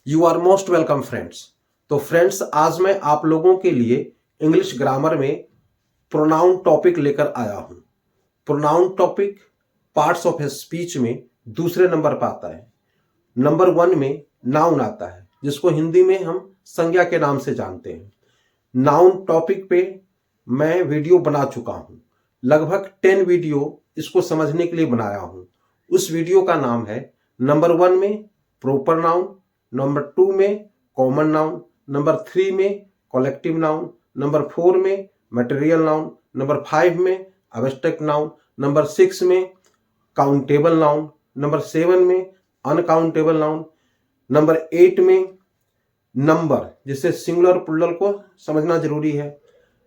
You are most welcome friends. तो friends, आज मैं आप लोगों के लिए इंग्लिश ग्रामर में प्रोनाउन टॉपिक लेकर आया हूं। Pronoun topic parts of a speech में दूसरे नंबर पर आता है। नंबर 1 में नाउन आता है, जिसको हिंदी में हम संज्ञा के नाम से जानते हैं। नाउन टॉपिक पे मैं वीडियो बना चुका हूं, लगभग 10 वीडियो इसको समझने के लिए बनाया हूं। उस वीडियो का नाम है नंबर 1 में प्रॉपर नाउन, नंबर 2 में कॉमन नाउन, नंबर 3 में कलेक्टिव नाउन, नंबर 4 में मटेरियल नाउन, नंबर 5 में एब्स्ट्रैक्ट नाउन, नंबर 6 में काउंटेबल नाउन, नंबर 7 में अनकाउंटेबल नाउन, नंबर 8 में नंबर जिससे सिंगुलर प्लूरल को समझना जरूरी है,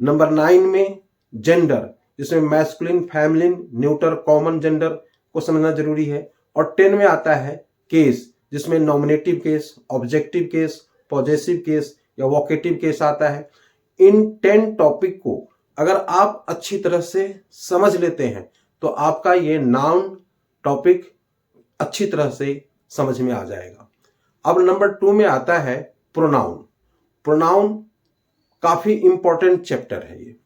नंबर 9 में जेंडर जिसमें masculine, feminine, neuter, common gender को समझना जरूरी है, और 10 में आता है केस, जिसमें nominative case, objective case, possessive case या वोकेटिव केस आता है। इन 10 टॉपिक को अगर आप अच्छी तरह से समझ लेते हैं तो आपका ये नाउन टॉपिक अच्छी तरह से समझ में आ जाएगा। अब नंबर 2 में आता है प्रोनाउन। प्रोनाउन काफी इंपॉर्टेंट चैप्टर है ये।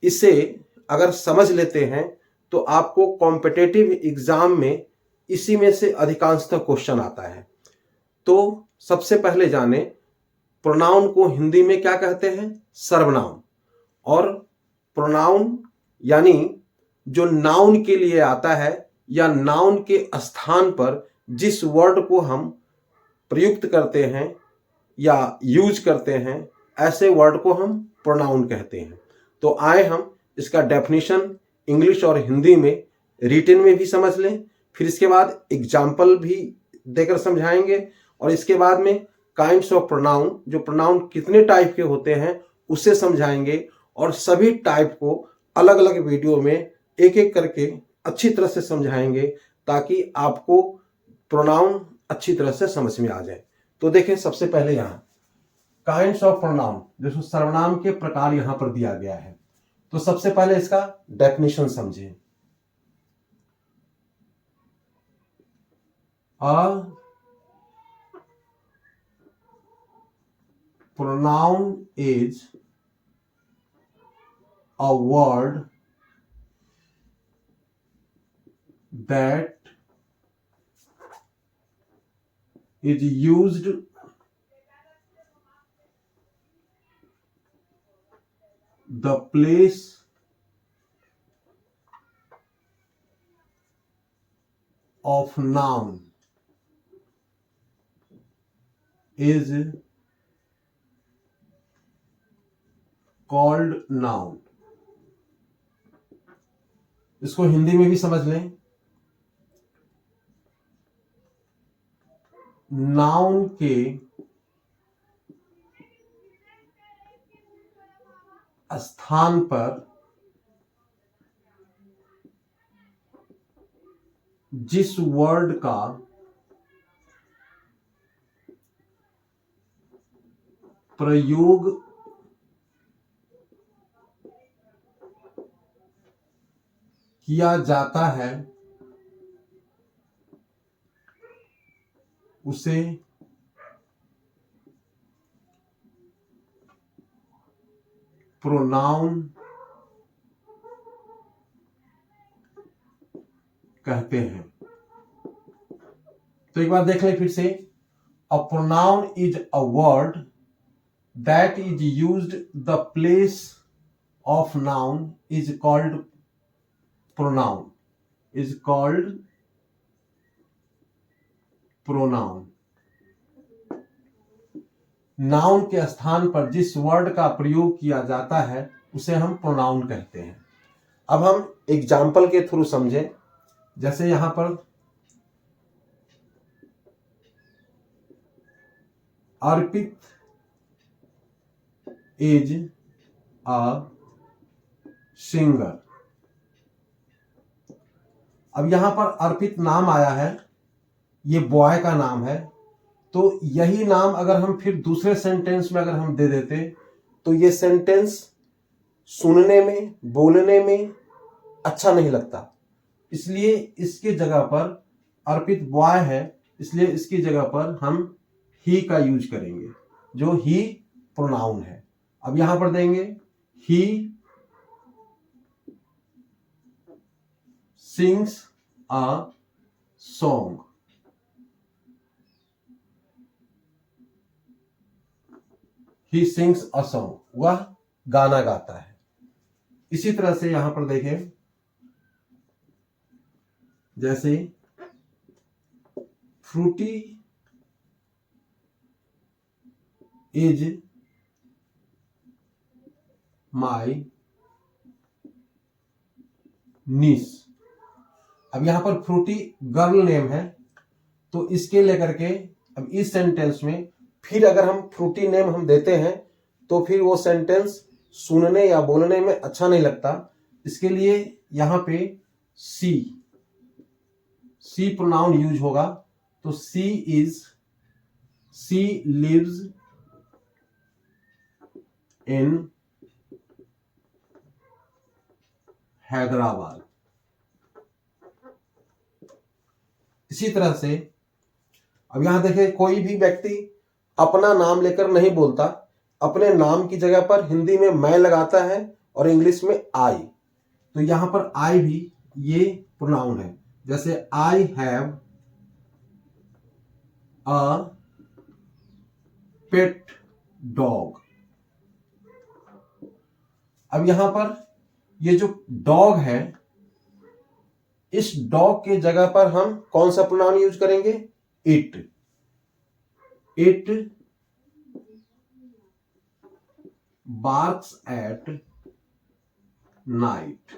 इसे अगर समझ लेते हैं तो आपको कॉम्पिटिटिव एग्जाम में इसी में से अधिकांशतः क्वेश्चन आता है। तो सबसे पहले जाने प्रोनाउन को हिंदी में क्या कहते हैं? सर्वनाम। और प्रोनाउन यानी जो नाउन के लिए आता है या नाउन के स्थान पर जिस वर्ड को हम प्रयुक्त करते हैं या यूज करते हैं, ऐसे वर्ड को हम प्रोनाउन कहते हैं। तो आए हम इसका डेफिनेशन इंग्लिश और हिंदी में रिटन में भी समझ लें, फिर इसके बाद एग्जाम्पल भी देकर समझाएंगे, और इसके बाद में काइंड्स ऑफ प्रोनाउन, जो प्रोनाउन कितने टाइप के होते हैं उससे समझाएंगे, और सभी टाइप को अलग अलग वीडियो में एक एक करके अच्छी तरह से समझाएंगे ताकि आपको प्रोनाउन अच्छी तरह से समझ में आ जाए। तो देखें, सबसे पहले यहाँ काइंड्स ऑफ प्रोनाउन, जो सर्वनाम के प्रकार यहां पर दिया गया है। तो सबसे पहले इसका डेफिनेशन समझें। A pronoun is a word that is used the place of noun is called noun। इसको हिंदी में भी समझ लें। नाउन के स्थान पर जिस वर्ड का प्रयोग किया जाता है उसे प्रोनाउन कहते हैं। तो एक बार देख लें फिर से। A pronoun is a word that is used the place of noun is called pronoun, is called pronoun. Noun के स्थान पर जिस वर्ड का प्रयोग किया जाता है उसे हम प्रोनाउन कहते हैं। अब हम एग्जाम्पल के थ्रू समझें। जैसे यहां पर अर्पित इज अ सिंगर। अब यहां पर अर्पित नाम आया है, ये बॉय का नाम है। तो यही नाम अगर हम फिर दूसरे सेंटेंस में अगर हम दे देते तो ये सेंटेंस सुनने में, बोलने में अच्छा नहीं लगता। इसलिए इसकी जगह पर अर्पित बॉय है, इसलिए इसकी जगह पर हम ही का यूज करेंगे, जो ही प्रोनाउन है। अब यहां पर देंगे he sings a song. He sings a song, वह गाना गाता है। इसी तरह से यहां पर देखें, जैसे फ्रूटी इज माई नीस। अब यहां पर फ्रूटी गर्ल नेम है, तो इसके लेकर के अब इस सेंटेंस में फिर अगर हम फ्रूटी नेम हम देते हैं तो फिर वो सेंटेंस सुनने या बोलने में अच्छा नहीं लगता। इसके लिए यहां पे सी प्रोनाउन यूज होगा। तो सी लिव्स इन हैदराबाद। इसी तरह से अब यहां देखिए, कोई भी व्यक्ति अपना नाम लेकर नहीं बोलता, अपने नाम की जगह पर हिंदी में मैं लगाता है और इंग्लिश में आई। तो यहां पर आई भी ये प्रोनाउन है। जैसे I have a pet dog. अब यहां पर ये जो डॉग है, इस डॉग के जगह पर हम कौन सा प्रोनाउन यूज करेंगे? It barks at night.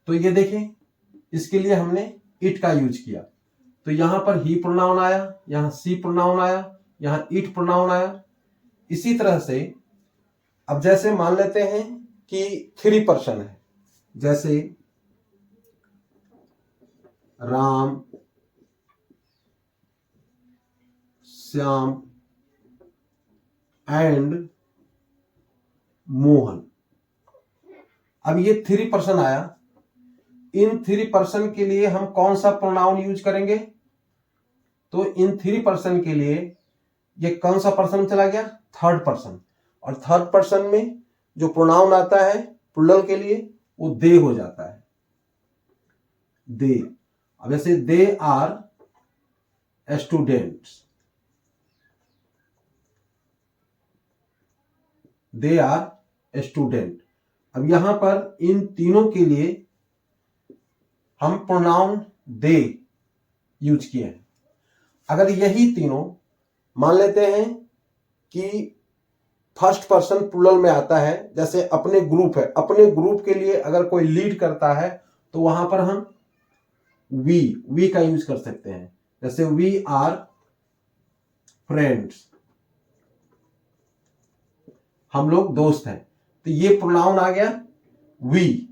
तो ये देखें, इसके लिए हमने इट का यूज किया। तो यहां पर ही प्रोनाउन आया, यहां सी प्रोनाउन आया, यहां इट प्रोनाउन आया। इसी तरह से अब जैसे मान लेते हैं कि 3 पर्सन है, जैसे राम, श्याम एंड मोहन। अब ये 3 पर्सन आया, इन 3 पर्सन के लिए हम कौन सा प्रोनाउन यूज करेंगे? तो इन 3 पर्सन के लिए ये कौन सा पर्सन चला गया? 3rd person. और 3rd पर्सन में जो प्रोनाउन आता है प्लूरल के लिए, वो दे हो जाता है, दे। अब जैसे they are students, they are student. अब यहां पर इन तीनों के लिए हम प्रोनाउन दे यूज किए हैं। अगर यही तीनों मान लेते हैं कि 1st पर्सन प्लूरल में आता है, जैसे अपने ग्रुप है, अपने ग्रुप के लिए अगर कोई लीड करता है तो वहां पर हम वी का यूज कर सकते हैं। जैसे वी आर फ्रेंड्स, हम लोग दोस्त हैं। तो ये प्रोनाउन आ गया वी।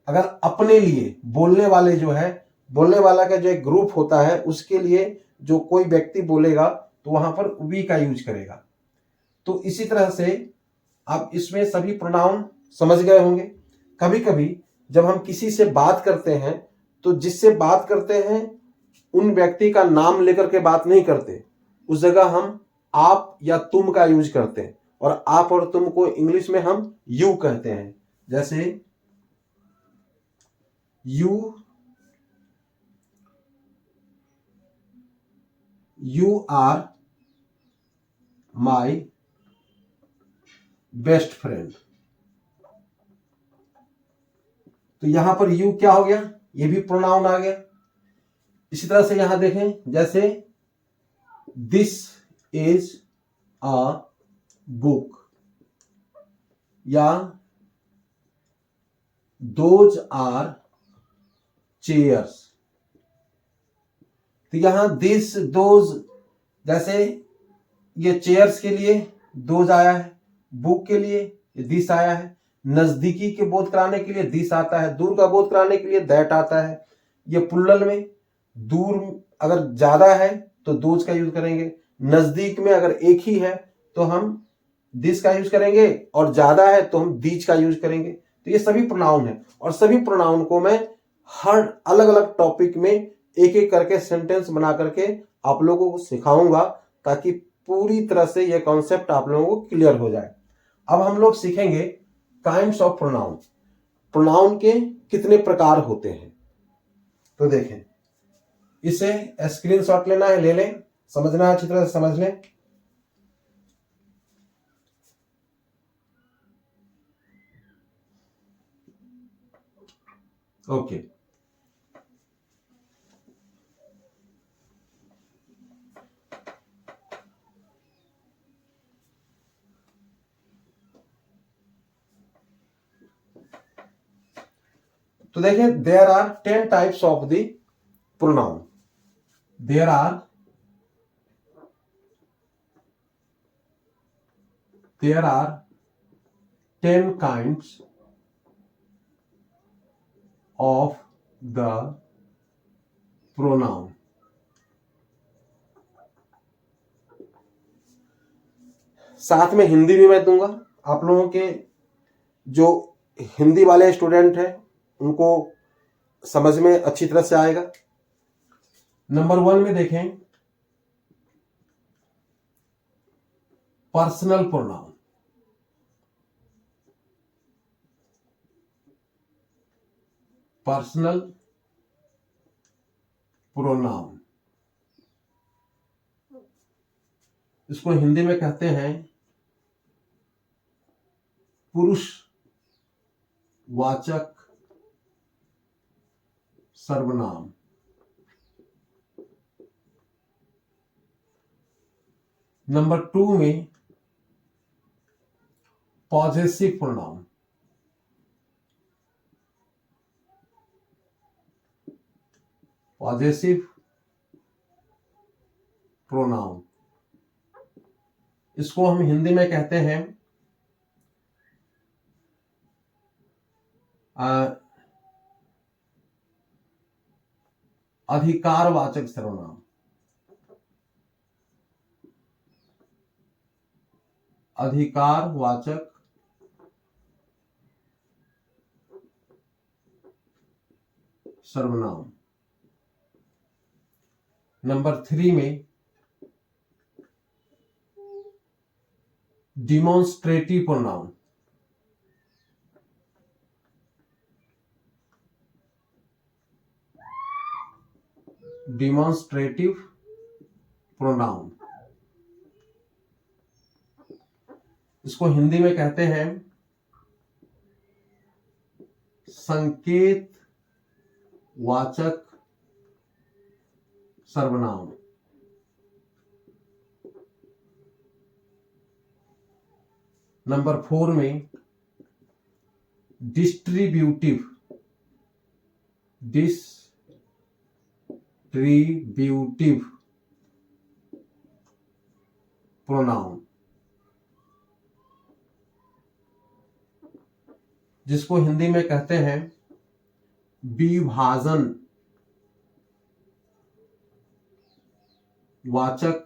अगर अपने लिए बोलने वाले जो है, बोलने वाला का जो एक ग्रुप होता है, उसके लिए जो कोई व्यक्ति बोलेगा तो वहां पर वी का यूज करेगा। तो इसी तरह से आप इसमें सभी प्रोनाउन समझ गए होंगे। कभी कभी जब हम किसी से बात करते हैं तो जिससे बात करते हैं उन व्यक्ति का नाम लेकर के बात नहीं करते, उस जगह हम आप या तुम का यूज करते हैं। और आप और तुम को इंग्लिश में हम यू कहते हैं। जैसे you are my best friend. तो यहां पर यू क्या हो गया? ये भी प्रोनाउन आ गया। इसी तरह से यहां देखें, जैसे दिस इज अ बुक या दोज आर चेयर्स। तो यहां दिस दोज, जैसे ये चेयर्स के लिए दोज आया है, बुक के लिए दिस आया है, नजदीकी के बोध कराने के लिए दिस आता है, दूर का बोध कराने के लिए दैट आता है। ये प्लूरल में दूर अगर ज्यादा है तो दोज का यूज करेंगे, नजदीक में अगर एक ही है तो हम दिस का यूज करेंगे, और ज्यादा है तो हम दीज का यूज करेंगे। तो ये सभी प्रोनाउन है, और सभी प्रोनाउन को मैं हर अलग अलग टॉपिक में एक एक करके सेंटेंस बना करके आप लोगों को सिखाऊंगा ताकि पूरी तरह से यह कॉन्सेप्ट आप लोगों को क्लियर हो जाए। अब हम लोग सीखेंगे काइंड्स ऑफ प्रोनाउन। प्रोनाउन के कितने प्रकार होते हैं। तो देखें, इसे स्क्रीनशॉट लेना है, ले लें, समझना है, अच्छी तरह से समझ लें। ओके, तो देखिए, there are 10 types of the pronoun. There are 10 kinds of the pronoun। साथ में हिंदी भी मैं दूंगा। आप लोगों के जो हिंदी वाले स्टूडेंट हैं उनको समझ में अच्छी तरह से आएगा। नंबर 1 में देखें, पर्सनल प्रोनाउन। पर्सनल प्रोनाउन, इसको हिंदी में कहते हैं पुरुष वाचक सर्वनाम। नंबर 2 में पॉजेसिव प्रोनाउन। पॉजेसिव प्रोनाउन, इसको हम हिंदी में कहते हैं अधिकारवाचक सर्वनाम। अधिकारवाचक सर्वनाम। नंबर 3 में डिमॉन्स्ट्रेटिव प्रोनाउन। डिमॉन्स्ट्रेटिव प्रोनाउन, इसको हिंदी में कहते हैं संकेत वाचक सर्वनाम। नंबर 4 में डिस्ट्रीब्यूटिव प्रोनाउन, जिसको हिंदी में कहते हैं विभाजन वाचक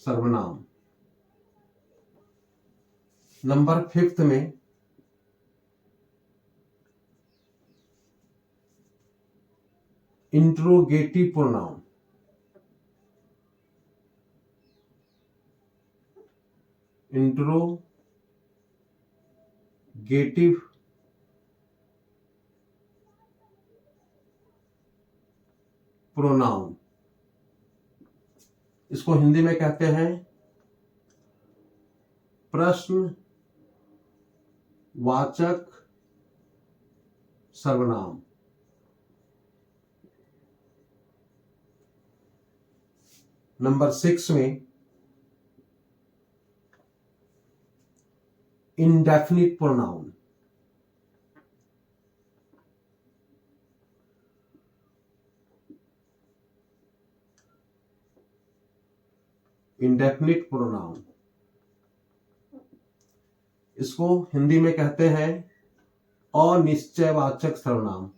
सर्वनाम। नंबर 5 में इंट्रोगेटिव प्रोनाउन। इंट्रोगेटिव प्रोनाउन, इसको हिंदी में कहते हैं प्रश्नवाचक सर्वनाम। नंबर 6 में इंडेफिनिट प्रोनाउन। इंडेफिनिट प्रोनाउन, इसको हिंदी में कहते हैं अनिश्चयवाचक सर्वनाम।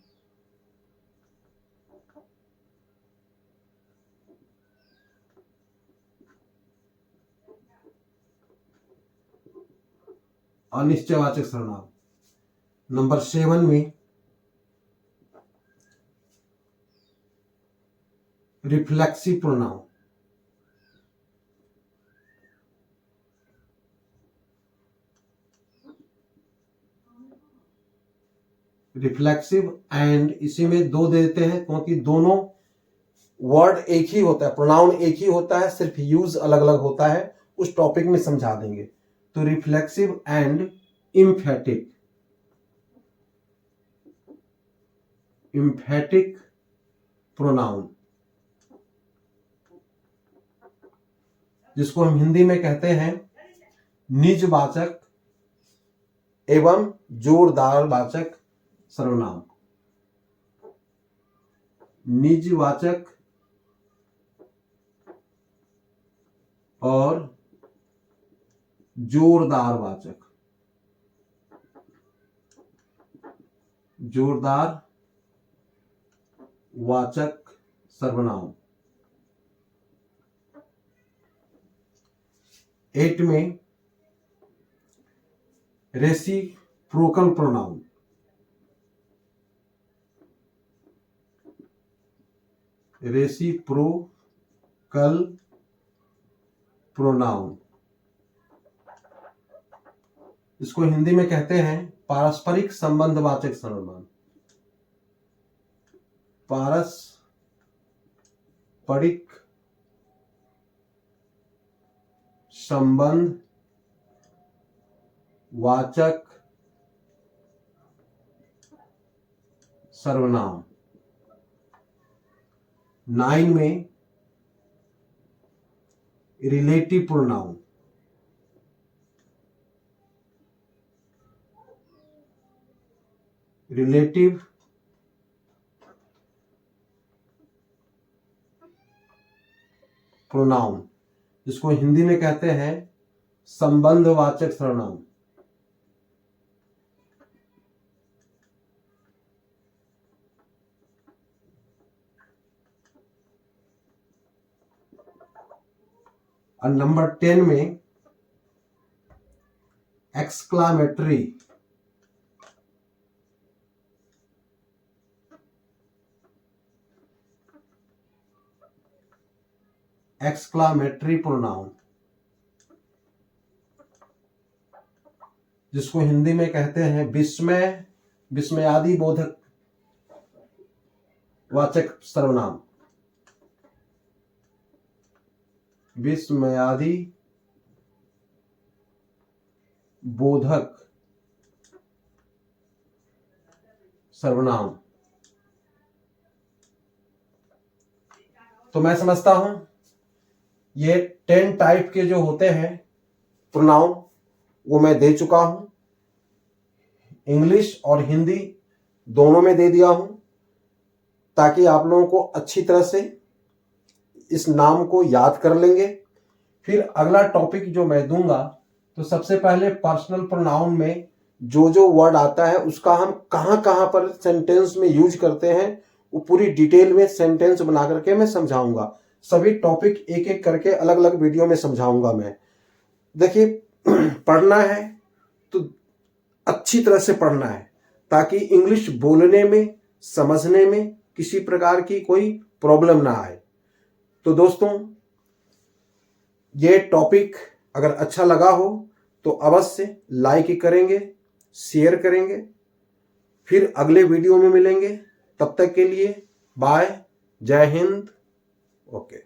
अनिश्चयवाचक सर्वनाम। नंबर 7 में रिफ्लेक्सिव प्रोनाउन, रिफ्लेक्सिव एंड इसी में दो देते हैं क्योंकि दोनों वर्ड एक ही होता है, प्रोनाउन एक ही होता है, सिर्फ यूज अलग अलग होता है, उस टॉपिक में समझा देंगे। तो reflexive and emphatic, emphatic pronoun, जिसको हम हिंदी में कहते हैं निजवाचक एवं जोरदार वाचक सर्वनाम। निजवाचक और जोरदार वाचक, जोरदार वाचक सर्वनाम। 8 में रेसिप्रोकल प्रोनाउन, रेसिप्रोकल प्रोनाउन, इसको हिंदी में कहते हैं पारस्परिक संबंधवाचक सर्वनाम। पारस्परिक संबंध वाचक सर्वनाम। 9 में रिलेटिव प्रोनाउन, रिलेटिव प्रोनाउन, जिसको हिंदी में कहते हैं संबंधवाचक सर्वनाम। और नंबर 10 में एक्सक्लामेटरी, एक्सक्लामेटरी प्रोनाउन, जिसको हिंदी में कहते हैं विस्मय, विस्मयादि बोधक वाचक सर्वनाम। विस्मयादि बोधक सर्वनाम। तो मैं समझता हूं ये 10 टाइप के जो होते हैं प्रोनाउन वो मैं दे चुका हूं, इंग्लिश और हिंदी दोनों में दे दिया हूं, ताकि आप लोगों को अच्छी तरह से इस नाम को याद कर लेंगे। फिर अगला टॉपिक जो मैं दूंगा, तो सबसे पहले पर्सनल प्रोनाउन में जो जो वर्ड आता है उसका हम कहां कहां पर सेंटेंस में यूज करते हैं वो पूरी डिटेल में सेंटेंस बना करके मैं समझाऊंगा। सभी टॉपिक एक एक करके अलग अलग वीडियो में समझाऊंगा मैं। देखिए पढ़ना है तो अच्छी तरह से पढ़ना है, ताकि इंग्लिश बोलने में समझने में किसी प्रकार की कोई प्रॉब्लम ना आए। तो दोस्तों ये टॉपिक अगर अच्छा लगा हो तो अवश्य लाइक करेंगे, शेयर करेंगे। फिर अगले वीडियो में मिलेंगे, तब तक के लिए बाय, जय हिंद, ओके।